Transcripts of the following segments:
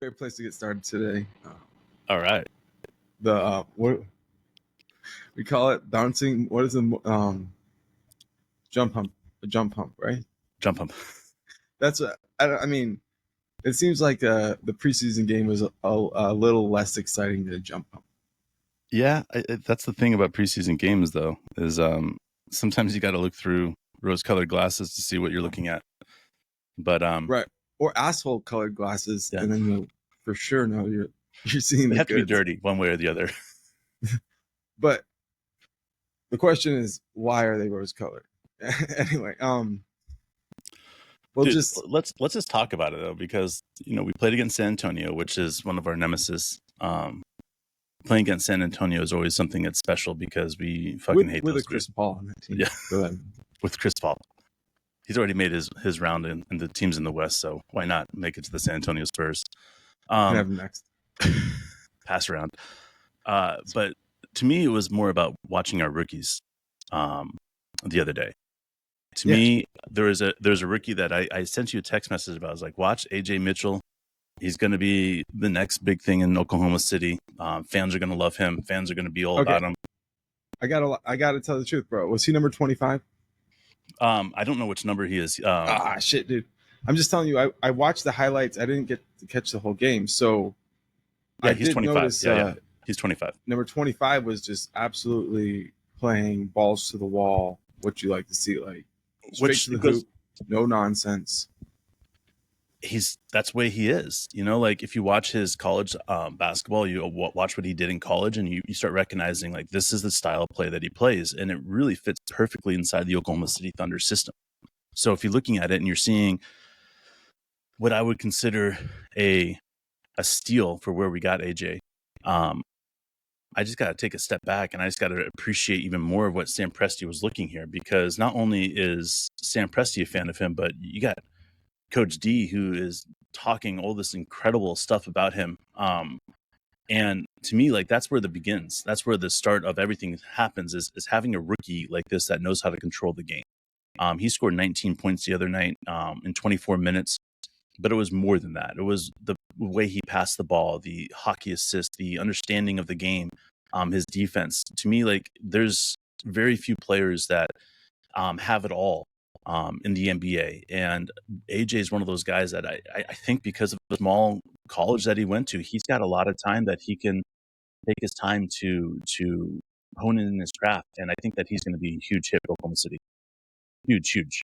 Great place to get started today. All right. What we call it bouncing. What is the jump hump? A jump hump, right? Jump him. That's what I mean. It seems like the preseason game was a little less exciting than a jump hump. Yeah, that's the thing about preseason games, though, is sometimes you got to look through rose-colored glasses to see what you're looking at. But Right, or asphalt colored glasses, yeah, and then you'll for sure know you're seeing they the have to be goods. dirty one way or the other. But the question is, why are they rose colored? Anyway, we'll Dude, just let's just talk about it though, because we played against San Antonio, which is one of our nemesis. Playing against San Antonio is always something that's special because we fucking hate with those a Chris dudes. Paul on that team. Yeah. Go ahead. With Chris Paul. He's already made his round in the teams in the West, so why not make it to the San Antonio Spurs? Can have him next. Pass around. But to me, it was more about watching our rookies the other day. To me, there's a rookie that I sent you a text message about. I was like, watch AJ Mitchell. He's going to be the next big thing in Oklahoma City. Fans are going to love him. Fans are going to be all about him. I gotta tell the truth, bro. Was he number 25? I don't know which number he is. Shit, dude. I'm just telling you, I watched the highlights. I didn't get to catch the whole game. So yeah, I he's did 25. notice he's 25. Number 25 was just absolutely playing balls to the wall, what you like to see, like straight to the hoop, no nonsense. That's the way he is. Like if you watch his college basketball, you watch what he did in college, and you start recognizing like this is the style of play that he plays, and it really fits perfectly inside the Oklahoma City Thunder system. So if you're looking at it and you're seeing what I would consider a steal for where we got AJ, I just got to take a step back and I just got to appreciate even more of what Sam Presti was looking here, because not only is Sam Presti a fan of him, but you got Coach D, who is talking all this incredible stuff about him. And to me, like that's where the begins. That's where the start of everything happens is having a rookie like this that knows how to control the game. He scored 19 points the other night in 24 minutes, but it was more than that. It was the way he passed the ball, the hockey assist, the understanding of the game, his defense. To me, like there's very few players that have it all in the NBA. And AJ is one of those guys that I think because of the small college that he went to, he's got a lot of time that he can take his time to hone in his craft. And I think that he's going to be a huge hit for Oklahoma City. Huge.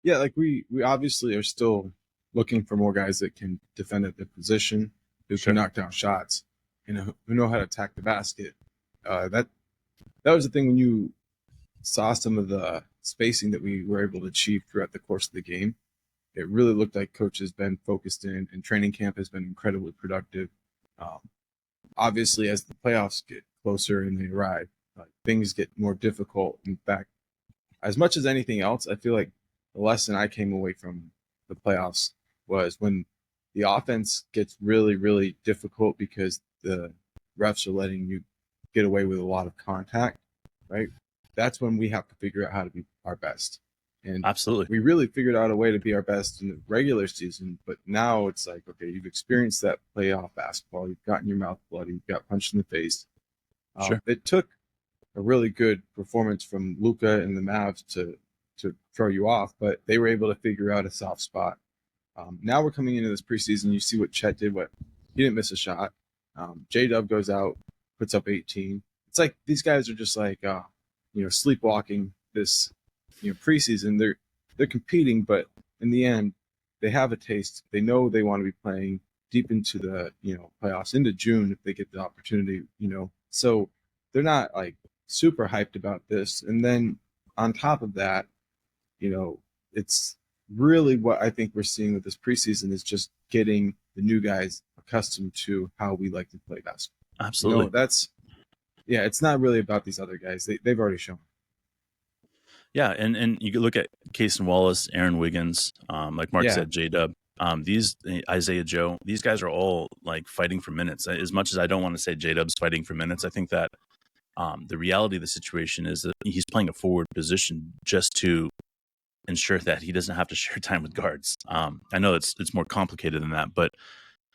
Yeah, like we obviously are still looking for more guys that can defend at their position, who can knock down shots, and who know how to attack the basket. That was the thing when you saw some of the spacing that we were able to achieve throughout the course of the game. It really looked like coach has been focused in, and training camp has been incredibly productive. Obviously, as the playoffs get closer and they arrive, things get more difficult. In fact, as much as anything else, I feel like the lesson I came away from the playoffs was when the offense gets really, really difficult because the refs are letting you get away with a lot of contact, right? That's when we have to figure out how to be our best. And absolutely, we really figured out a way to be our best in the regular season, but now it's like, okay, you've experienced that playoff basketball, you've gotten your mouth bloody, you've got punched in the face. Sure. It took a really good performance from Luka and the Mavs to throw you off, but they were able to figure out a soft spot. Now we're coming into this preseason. You see what Chet did. He didn't miss a shot. J-Dub goes out, puts up 18. It's like these guys are just like sleepwalking this preseason. They're competing, but in the end, they have a taste. They know they want to be playing deep into the playoffs into June if they get the opportunity. So they're not like super hyped about this. And then on top of that, it's really what I think we're seeing with this preseason is just getting the new guys accustomed to how we like to play basketball. Absolutely. It's not really about these other guys. They've already shown. Yeah, and you could look at Cason Wallace, Aaron Wiggins, like Mark said, J-Dub. These Isaiah Joe, these guys are all like fighting for minutes. As much as I don't want to say J-Dub's fighting for minutes, I think that the reality of the situation is that he's playing a forward position just to ensure that he doesn't have to share time with guards. I know it's more complicated than that, but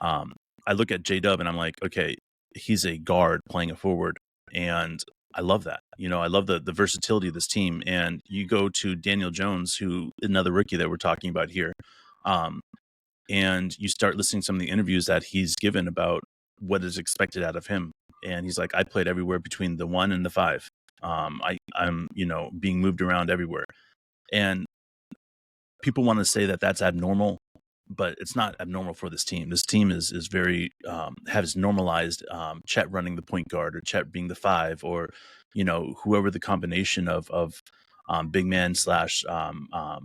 I look at J Dub and I'm like, okay, he's a guard playing a forward, and I love that. I love the versatility of this team. And you go to Daniel Jones, who another rookie that we're talking about here, um, and you start listening to some of the interviews that he's given about what is expected out of him. And he's like, I played everywhere between the 1 and the 5. I'm being moved around everywhere, and people want to say that that's abnormal, but it's not abnormal for this team. This team is very has normalized Chet running the point guard, or Chet being the 5, or whoever the combination of big man slash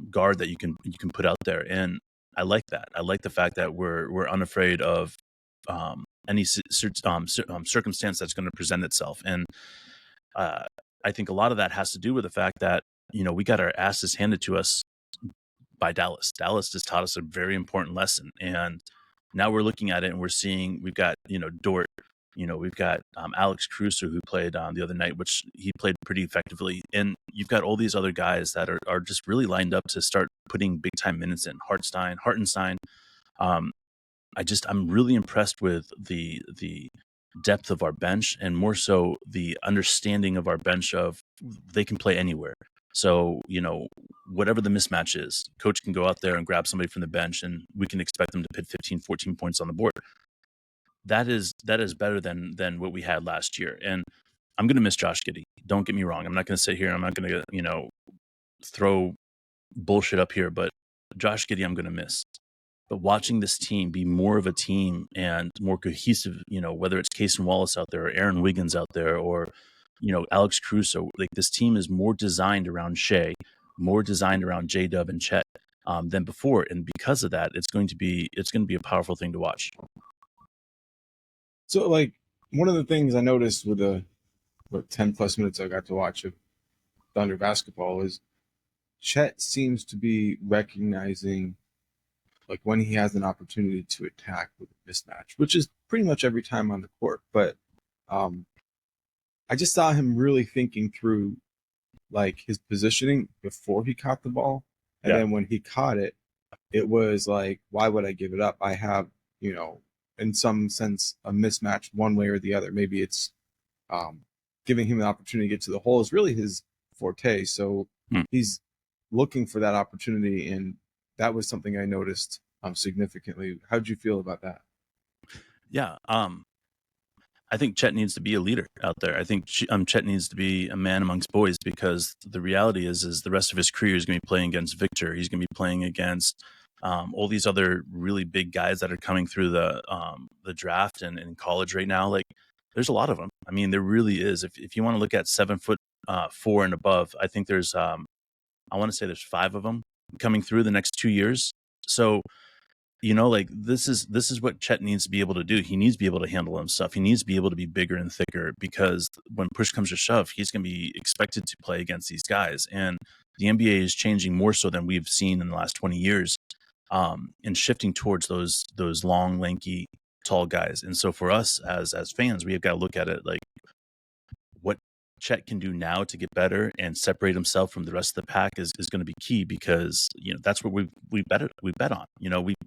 guard that you can put out there. And I like that. I like the fact that we're unafraid of any circumstance that's going to present itself. And uh, I think a lot of that has to do with the fact that we got our asses handed to us by Dallas. Dallas has taught us a very important lesson, and now we're looking at it and we're seeing we've got Dort, we've got Alex Crusoe, who played the other night, which he played pretty effectively, and you've got all these other guys that are just really lined up to start putting big time minutes in. Hartenstein. Um, I'm really impressed with the depth of our bench, and more so the understanding of our bench of they can play anywhere. So, whatever the mismatch is, coach can go out there and grab somebody from the bench, and we can expect them to put 15, 14 points on the board. That is better than what we had last year. And I'm going to miss Josh Giddey. Don't get me wrong. I'm not going to sit here. I'm not going to, throw bullshit up here, but Josh Giddey, I'm going to miss. But watching this team be more of a team and more cohesive, whether it's Cason Wallace out there, or Aaron Wiggins out there, or Alex Crusoe, like this team is more designed around Shea, more designed around J Dub and Chet than before, and because of that, it's going to be a powerful thing to watch. So, like, one of the things I noticed with the 10 plus minutes I got to watch of Thunder basketball is Chet seems to be recognizing, like, when he has an opportunity to attack with a mismatch, which is pretty much every time on the court. But I just saw him really thinking through, like, his positioning before he caught the ball. And then when he caught it, it was like, why would I give it up? I have, in some sense, a mismatch one way or the other. Maybe it's giving him an opportunity to get to the hole is really his forte. So he's looking for that opportunity, and that was something I noticed significantly. How did you feel about that? Yeah. I think Chet needs to be a leader out there. I think Chet needs to be a man amongst boys, because the reality is the rest of his career is going to be playing against Victor. He's going to be playing against all these other really big guys that are coming through the draft and in college right now. Like, there's a lot of them. I mean, there really is. If you want to look at 7'4" and above, I think there's I want to say there's 5 of them coming through the next 2 years. So, like, this is what Chet needs to be able to do. He needs to be able to handle himself. He needs to be able to be bigger and thicker, because when push comes to shove, he's going to be expected to play against these guys. And the NBA is changing more so than we've seen in the last 20 years, and shifting towards those long, lanky, tall guys. And so for us as fans, we have got to look at it like what Chet can do now to get better and separate himself from the rest of the pack is going to be key, because that's what we bet on.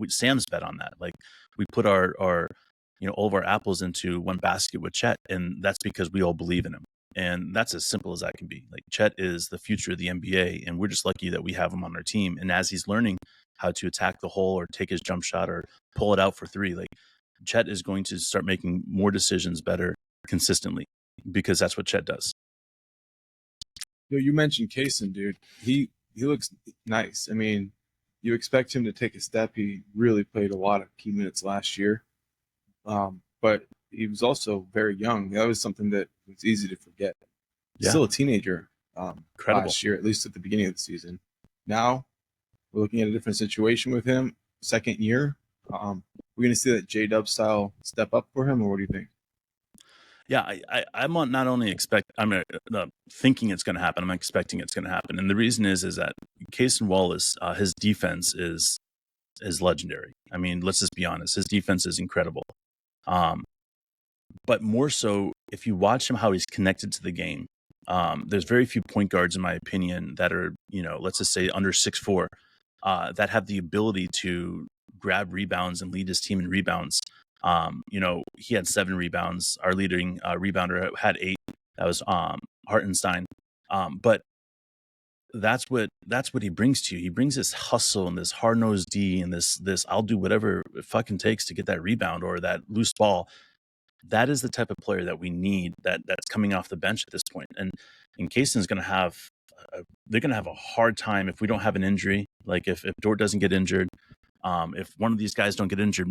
Sam's bet on that. Like, we put our all of our apples into one basket with Chet, and that's because we all believe in him. And that's as simple as that can be. Like, Chet is the future of the NBA, and we're just lucky that we have him on our team. And as he's learning how to attack the hole or take his jump shot or pull it out for 3, like, Chet is going to start making more decisions better consistently, because that's what Chet does. You mentioned Cason, dude. He looks nice. I mean, you expect him to take a step. He really played a lot of key minutes last year, but he was also very young. That was something that was easy to forget. Still a teenager last year, at least at the beginning of the season. Now we're looking at a different situation with him. Second year. We're going to see that J-Dub style step up for him, or what do you think? Yeah, I'm not only thinking it's going to happen, I'm expecting it's going to happen. And the reason is that Cason Wallace, his defense is legendary. I mean, let's just be honest. His defense is incredible. But more so, if you watch him, how he's connected to the game, there's very few point guards, in my opinion, that are, let's just say under 6'4", that have the ability to grab rebounds and lead his team in rebounds He had 7 rebounds. Our leading rebounder had 8. That was Hartenstein. But that's what he brings to you. He brings this hustle and this hard nosed D and this I'll do whatever it fucking takes to get that rebound or that loose ball. That is the type of player that we need that's coming off the bench at this point. And Kayson's going to have they're going to have a hard time if we don't have an injury. Like if Dort doesn't get injured, if one of these guys don't get injured,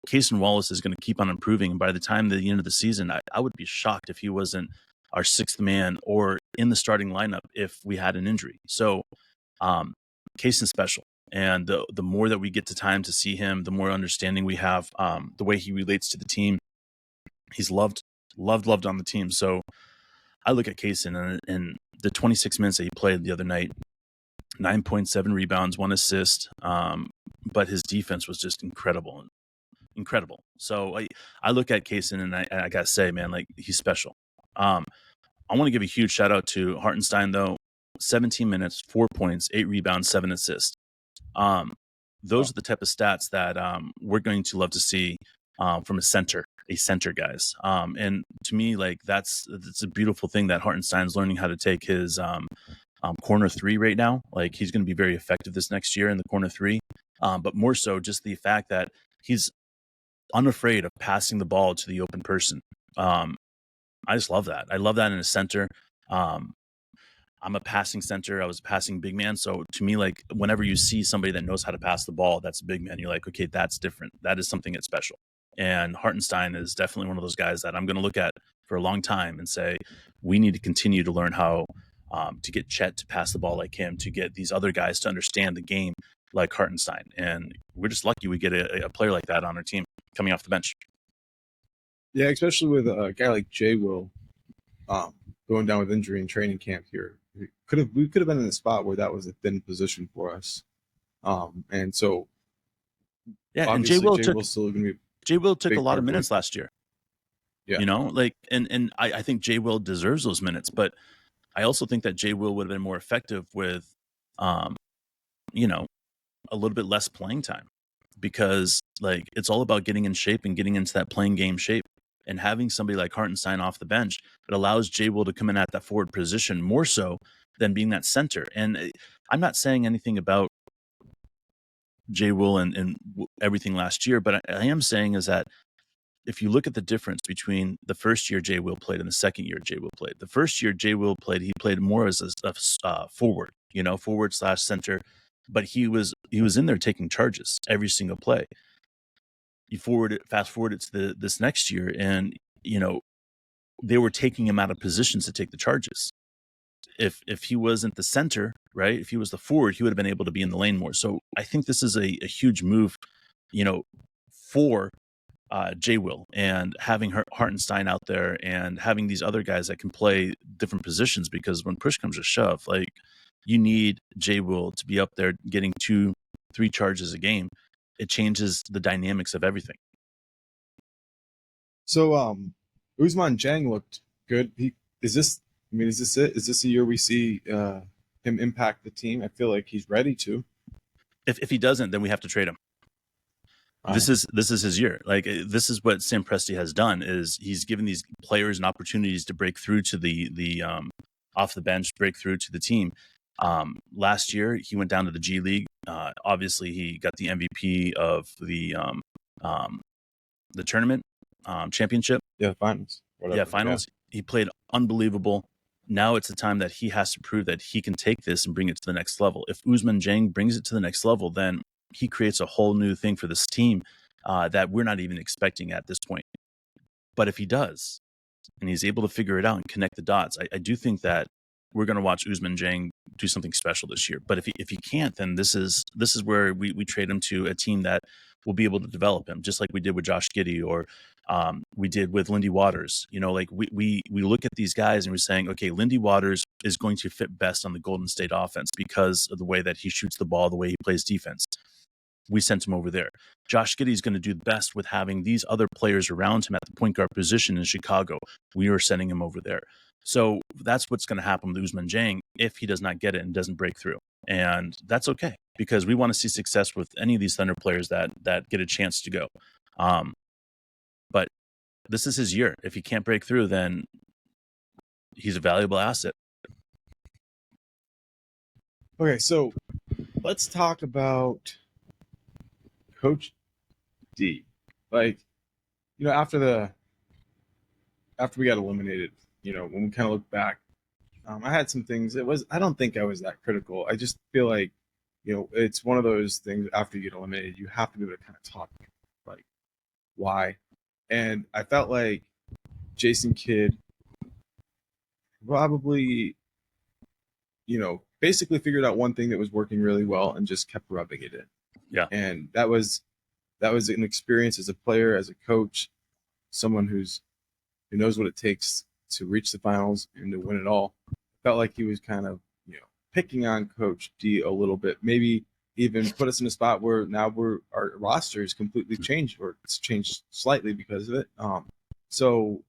Kayson Wallace is going to keep on improving. And by the time the end of the season, I would be shocked if he wasn't our 6th man or in the starting lineup if we had an injury. So Kayson's special. And the more that we get to time to see him, the more understanding we have, the way he relates to the team. He's loved on the team. So I look at Kayson and the 26 minutes that he played the other night, 9.7 rebounds, 1 assist. But his defense was just incredible. So I look at Kayson and I gotta say, man, like he's special. I want to give a huge shout out to Hartenstein though. 17 minutes, 4 points, 8 rebounds, 7 assists. Those are the type of stats that we're going to love to see from a center, guys. And to me, like that's a beautiful thing that Hartenstein's learning how to take his corner 3 right now. Like he's going to be very effective this next year in the corner 3. But more so just the fact that he's unafraid of passing the ball to the open person. I just love that. I love that in a center. I'm a passing center. I was a passing big man. So to me, like whenever you see somebody that knows how to pass the ball, that's a big man. You're like, okay, that's different. That is something that's special. And Hartenstein is definitely one of those guys that I'm going to look at for a long time and say, we need to continue to learn how to get Chet to pass the ball like him, to get these other guys to understand the game like Hartenstein. And we're just lucky we get a player like that on our team coming off the bench. Yeah, especially with a guy like Jay Will going down with injury in training camp here. We could have been in a spot where that was a thin position for us. And so yeah, and Jay Will took a a lot of minutes last year. Yeah. And I think Jay Will deserves those minutes, but I also think that Jay Will would have been more effective with a little bit less playing time, because like it's all about getting in shape and getting into that playing game shape. And having somebody like Hartenstein off the bench, it allows Jay Will to come in at that forward position more so than being that center. And I'm not saying anything about Jay Will and everything last year, but I am saying is that if you look at the difference between the first year Jay Will played and the second year Jay Will played, the first year Jay Will played, he played more as a forward, forward/center, but he was in there taking charges every single play. You fast forward it to this next year, and they were taking him out of positions to take the charges. If he wasn't the center, right? If he was the forward, he would have been able to be in the lane more. So I think this is a huge move, for Jay Will, and having Hartenstein out there and having these other guys that can play different positions, because when push comes to shove, like you need Jay Will to be up there getting 2-3 charges a game. It changes the dynamics of everything. So Ousmane Dieng looked good. Is this it? Is this a year we see him impact the team? I feel like he's ready to. If he doesn't, then we have to trade him. This is his year. Like this is what Sam Presti has done, is he's given these players an opportunities to break through to the off the bench, break through to the team. Last year he went down to the G League. Obviously he got the MVP of the tournament championship. Yeah, finals. Finals. Yeah. He played unbelievable. Now it's the time that he has to prove that he can take this and bring it to the next level. If Ousmane Dieng brings it to the next level, then he creates a whole new thing for this team that we're not even expecting at this point. But if he does, and he's able to figure it out and connect the dots, I do think that we're going to watch Ousmane Dieng do something special this year. But if he can't, then this is where we trade him to a team that will be able to develop him, just like we did with Josh Giddey, or we did with Lindy Waters. Like we look at these guys and we're saying, okay, Lindy Waters is going to fit best on the Golden State offense because of the way that he shoots the ball, the way he plays defense. We sent him over there. Josh Giddey is going to do the best with having these other players around him at the point guard position in Chicago. We are sending him over there. So that's what's going to happen with Ousmane Dieng if he does not get it and doesn't break through. And that's okay, because we want to see success with any of these Thunder players that get a chance to go. this is his year. If he can't break through, then he's a valuable asset. Okay, so let's talk about Coach D. Like, after we got eliminated, when we kind of look back, I had some things. I don't think I was that critical. I just feel like, it's one of those things after you get eliminated, you have to be able to kind of talk, like, why. And I felt like Jason Kidd probably, basically figured out one thing that was working really well and just kept rubbing it in. Yeah. And that was an experience as a player, as a coach, someone who knows what it takes to reach the finals and to win it all. Felt like he was kind of, picking on Coach D a little bit, maybe even put us in a spot where now our roster is completely changed, or it's changed slightly because of it. So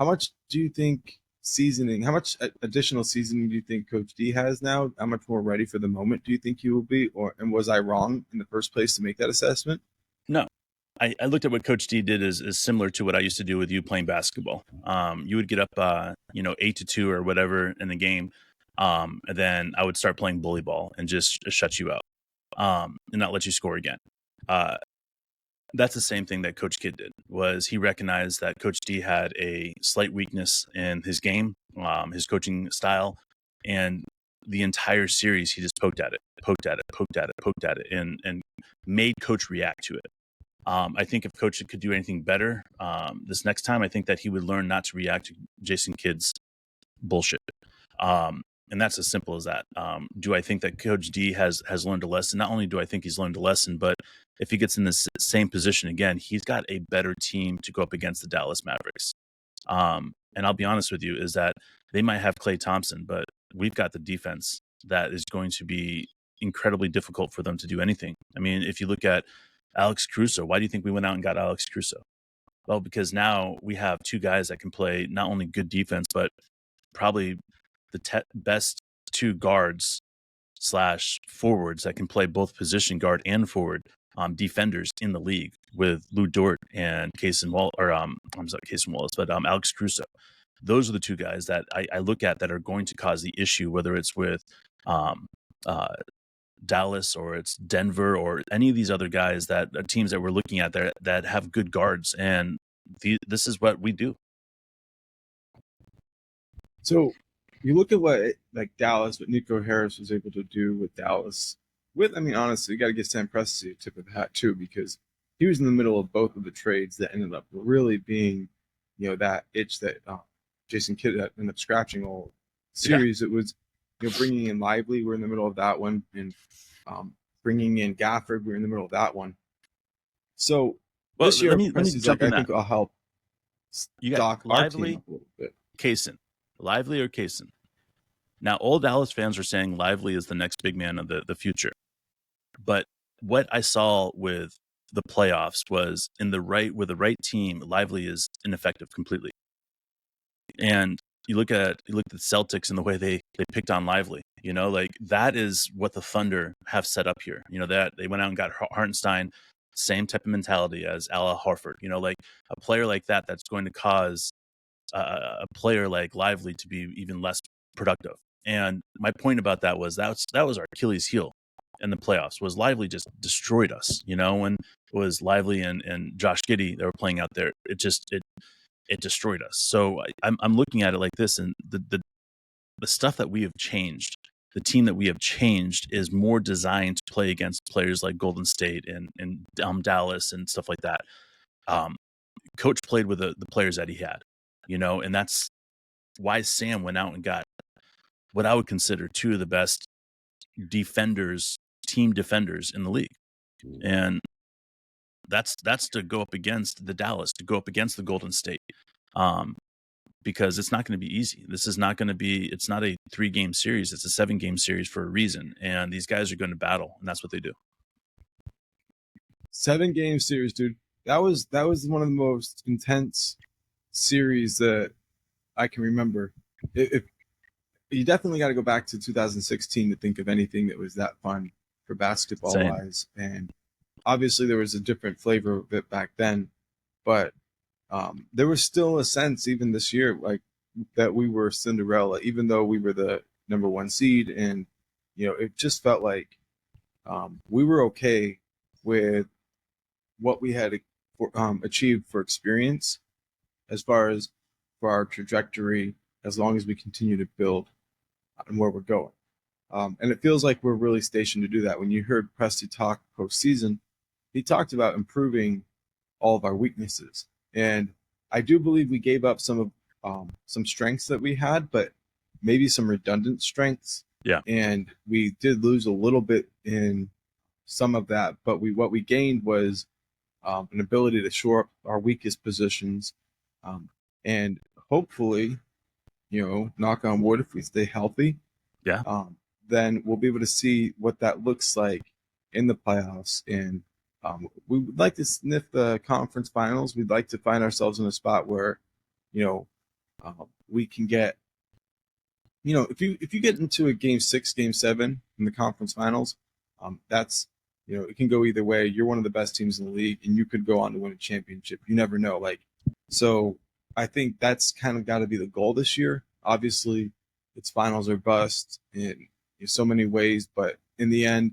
how much do you think how much additional seasoning do you think Coach D has now? How much more ready for the moment do you think he will be? And was I wrong in the first place to make that assessment? No. I looked at what Coach D did is similar to what I used to do with you playing basketball. You would get up, 8-2 or whatever in the game. And then I would start playing bully ball and just shut you out, and not let you score again. That's the same thing that Coach Kidd did. Was he recognized that Coach D had a slight weakness in his game, his coaching style, and the entire series he just poked at it, and made Coach react to it. I think if Coach could do anything better this next time, I think that he would learn not to react to Jason Kidd's bullshit. And that's as simple as that. Do I think that Coach D has learned a lesson? Not only do I think he's learned a lesson, but if he gets in this same position again, he's got a better team to go up against the Dallas Mavericks. And I'll be honest with you, is that they might have Klay Thompson, but we've got the defense that is going to be incredibly difficult for them to do anything. I mean, if you look at Alex Caruso, why do you think we went out and got Alex Caruso? Well, because now we have two guys that can play not only good defense, but probably the best two guards / forwards that can play both position guard and forward defenders in the league, with Lou Dort and Alex Caruso. Those are the two guys that I look at that are going to cause the issue, whether it's with Dallas or it's Denver or any of these other guys that teams that we're looking at there that have good guards. And this is what we do. So you look at what Nico Harris was able to do with Dallas. Honestly, you got to give Sam Presti a tip of the hat too, because he was in the middle of both of the trades that ended up really being, that itch that Jason Kidd ended up scratching all series. Yeah. It was, bringing in Lively, we're in the middle of that one, and bringing in Gafford, we're in the middle of that one. So this year, I think I'll help. You got Lively, a little bit. Kaysen. Lively or Kaysen. Now, all Dallas fans are saying Lively is the next big man of the future. But what I saw with the playoffs was with the right team, Lively is ineffective completely. And you look at the Celtics and the way they picked on Lively. That is what the Thunder have set up here. That they went out and got Hartenstein, same type of mentality as Al Horford. A player like that's going to cause a player like Lively to be even less productive. And my point about that was that was our Achilles heel in the playoffs. Was Lively just destroyed us? When it was Lively and Josh Giddey that were playing out there, it destroyed us. So I'm looking at it like this, and the stuff that we have changed, the team that we have changed, is more designed to play against players like Golden State and Dallas and stuff like that. Coach played with the players that he had. And that's why Sam went out and got what I would consider two of the best team defenders in the league. And that's to go up against the Dallas, to go up against the Golden State, because it's not going to be easy. It's not a 3-game series. It's a 7-game series for a reason. And these guys are going to battle, and that's what they do. 7-game series, dude. That was one of the most intense series that I can remember. If you definitely got to go back to 2016 to think of anything that was that fun for basketball wise. And obviously there was a different flavor of it back then, but there was still a sense even this year like that we were Cinderella, even though we were the number one seed, and it just felt like we were okay with what we had achieved for experience as far as for our trajectory, as long as we continue to build on where we're going. And it feels like we're really stationed to do that. When you heard Presti talk postseason, he talked about improving all of our weaknesses. And I do believe we gave up some strengths that we had, but maybe some redundant strengths. Yeah. And we did lose a little bit in some of that, but what we gained was an ability to shore up our weakest positions, and hopefully, knock on wood, if we stay healthy, Yeah. then we'll be able to see what that looks like in the playoffs. And we would like to sniff the conference finals. We'd like to find ourselves in a spot where, we can get, if you get into a game 6, game 7 in the conference finals, that's, it can go either way. You're one of the best teams in the league, and you could go on to win a championship. You never know. So I think that's kind of got to be the goal this year. Obviously, it's finals or bust in so many ways, but in the end,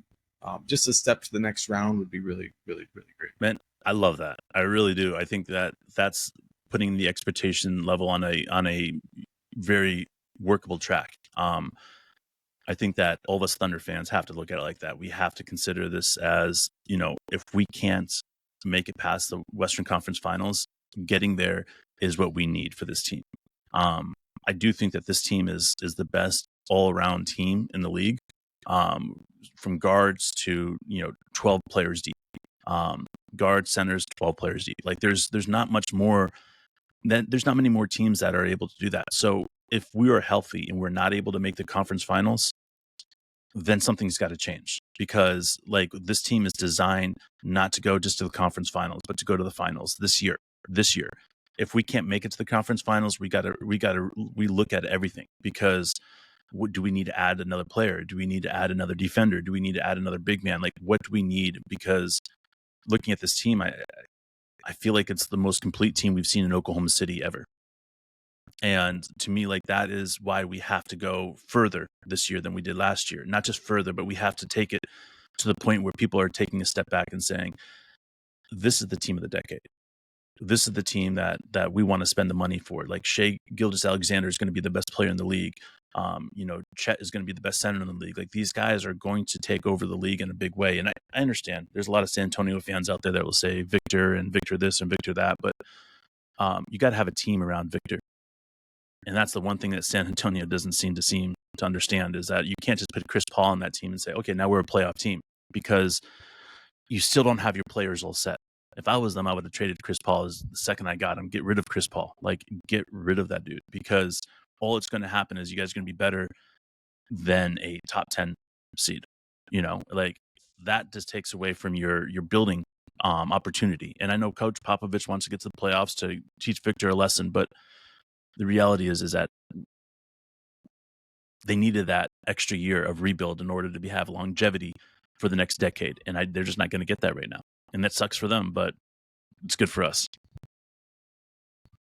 just a step to the next round would be really, really, really great. Man, I love that. I really do. I think that's putting the expectation level on a very workable track. I think that all of us Thunder fans have to look at it like that. We have to consider this as, if we can't make it past the Western Conference Finals, getting there is what we need for this team. I do think that this team is the best all-around team in the league, from guards to 12 players deep, guards, centers, 12 players deep. Like there's not much more. There's not many more teams that are able to do that. So if we are healthy and we're not able to make the conference finals, then something's got to change, because this team is designed not to go just to the conference finals, but to go to the finals this year. If we can't make it to the conference finals, we look at everything, because do we need to add another player? Do we need to add another defender? Do we need to add another big man? What do we need? Because looking at this team, I feel like it's the most complete team we've seen in Oklahoma City ever. And to me, that is why we have to go further this year than we did last year. Not just further, but we have to take it to the point where people are taking a step back and saying, this is the team of the decade. This is the team that we want to spend the money for. Shai Gilgeous-Alexander is going to be the best player in the league. Chet is going to be the best center in the league. These guys are going to take over the league in a big way. And I understand there's a lot of San Antonio fans out there that will say Victor and Victor this and Victor that, but you got to have a team around Victor. And that's the one thing that San Antonio doesn't seem to understand, is that you can't just put Chris Paul on that team and say, okay, now we're a playoff team, because you still don't have your players all set. If I was them, I would have traded Chris Paul the second I got him. Get rid of Chris Paul. Get rid of that dude, because all it's going to happen is you guys are going to be better than a top 10 seed. That just takes away from your building opportunity. And I know Coach Popovich wants to get to the playoffs to teach Victor a lesson, but the reality is that they needed that extra year of rebuild in order to have longevity for the next decade. And they're just not going to get that right now. And that sucks for them, but it's good for us.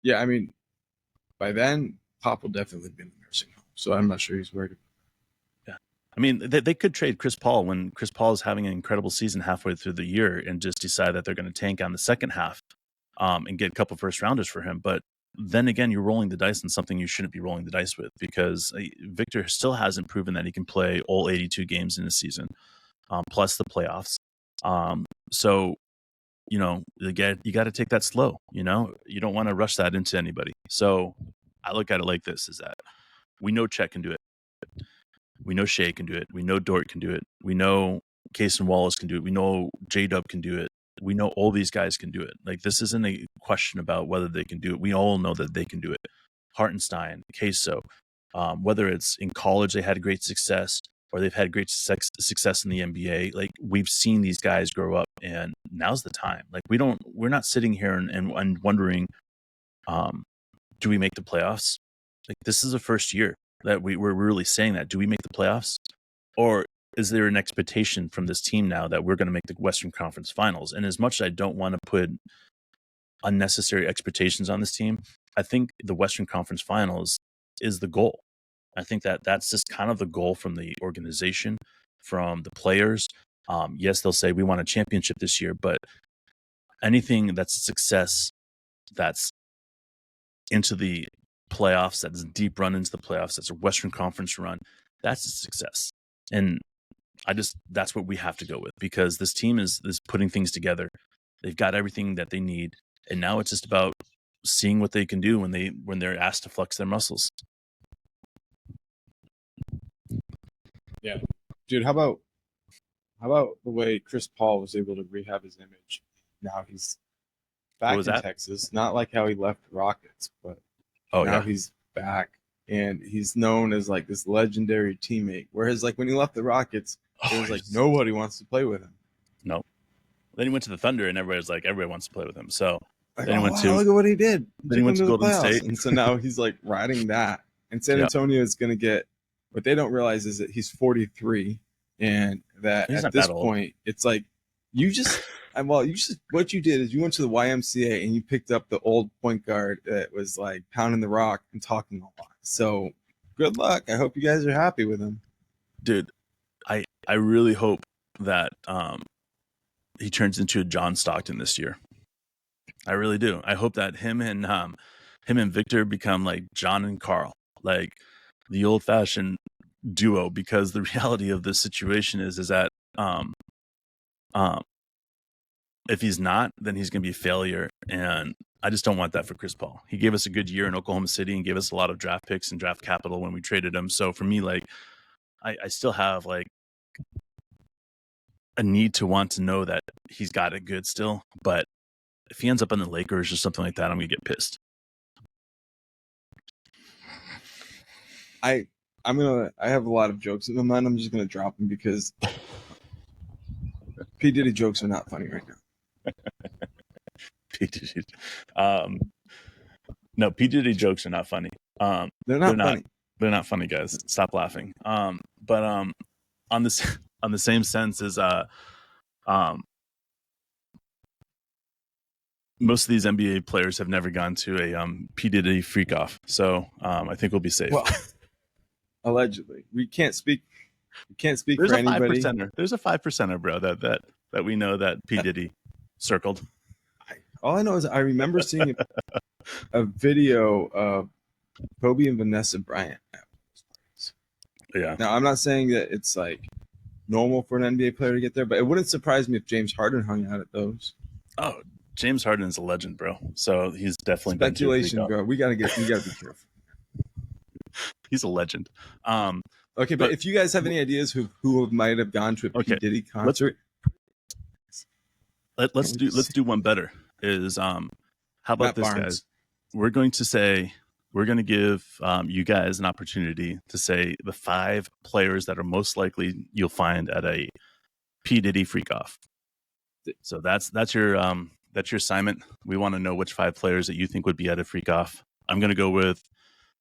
Yeah, I mean, by then, Pop will definitely be in the nursing home. So I'm not sure he's worried. Yeah. I mean, they could trade Chris Paul when Chris Paul is having an incredible season halfway through the year, and just decide that they're going to tank on the second half and get a couple first rounders for him. But then again, you're rolling the dice on something you shouldn't be rolling the dice with, because Victor still hasn't proven that he can play all 82 games in a season, plus the playoffs. So, you got to take that slow. You don't want to rush that into anybody. So I look at it like this, is that we know Chet can do it. We know Shea can do it. We know Dort can do it. We know Cason Wallace can do it. We know J-Dub can do it. We know all these guys can do it. This isn't a question about whether they can do it. We all know that they can do it. Hartenstein, Queso, whether it's in college they had great success, or they've had great success in the NBA. We've seen these guys grow up, and now's the time. We're not sitting here and wondering, do we make the playoffs? This is the first year that we're really saying that. Do we make the playoffs? Or is there an expectation from this team now that we're going to make the Western Conference Finals? And as much as I don't want to put unnecessary expectations on this team. I think the Western Conference Finals is the goal. I think that that's just kind of the goal from the organization, from the players. Yes, they'll say we want a championship this year, but anything that's success, that's into the playoffs, that's a deep run into the playoffs, that's a Western Conference run, that's a success. And that's what we have to go with, because this team is putting things together. They've got everything that they need, and now it's just about seeing what they can do when they're asked to flex their muscles. Yeah, dude. How about the way Chris Paul was able to rehab his image? Now he's back in Texas. Not like how he left the Rockets, but now he's back, and he's known as like this legendary teammate. Whereas like when he left the Rockets, it was like nobody wants to play with him. No. Then he went to the Thunder, and everybody wants to play with him. So like, then he went to look at what he did. Then he went to Golden State, and so now he's like riding that. And San Antonio is going to get. What they don't realize is that he's 43, and that at this point, it's like what you did is you went to the YMCA and you picked up the old point guard that was like pounding the rock and talking a lot. So good luck. I hope you guys are happy with him, dude. I really hope that he turns into a John Stockton this year. I really do. I hope that him and Victor become like John and Carl, like the old-fashioned duo, because the reality of this situation is that if he's not, then he's going to be a failure, and I just don't want that for Chris Paul. He gave us a good year in Oklahoma City and gave us a lot of draft picks and draft capital when we traded him. So for me, like I still have like a need to want to know that he's got it good still, but if he ends up in the Lakers or something like that, I'm going to get pissed. I have a lot of jokes in my mind. I'm just gonna drop them because P. Diddy jokes are not funny right now. P. Diddy, no, P. Diddy jokes are not funny. They're not funny. They're not funny, guys. Stop laughing. But on the same sense as most of these NBA players have never gone to a P. Diddy freak off, so I think we'll be safe. Well, allegedly, we can't speak. We can't speak for anybody. There's a 5%er, bro, that we know that P. Diddy circled. All I know is I remember seeing a video of Kobe and Vanessa Bryant at those parties. Yeah. Now, I'm not saying that it's like normal for an NBA player to get there, but it wouldn't surprise me if James Harden hung out at those. Oh, James Harden is a legend, bro. So he's definitely speculation, bro. We gotta be careful. He's a legend. Okay, but if you guys have any ideas who might have gone to a P. Diddy concert, let's do one better. Is how about Matt this, Barnes. guys? We're going to give you guys an opportunity to say the 5 players that are most likely you'll find at a P. Diddy freak off. So that's your assignment. We want to know which 5 players that you think would be at a freak off. I'm going to go with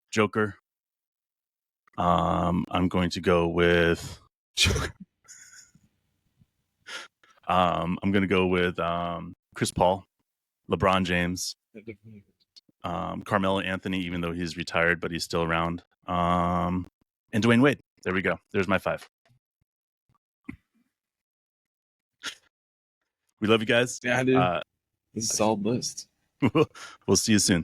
Joker. I'm going to go with Joker. I'm going to go with Chris Paul, LeBron James, Carmelo Anthony, even though he's retired, but he's still around, and Dwayne Wade. There we go. There's my 5. We love you guys. Yeah, dude. This is a solid list. We'll see you soon.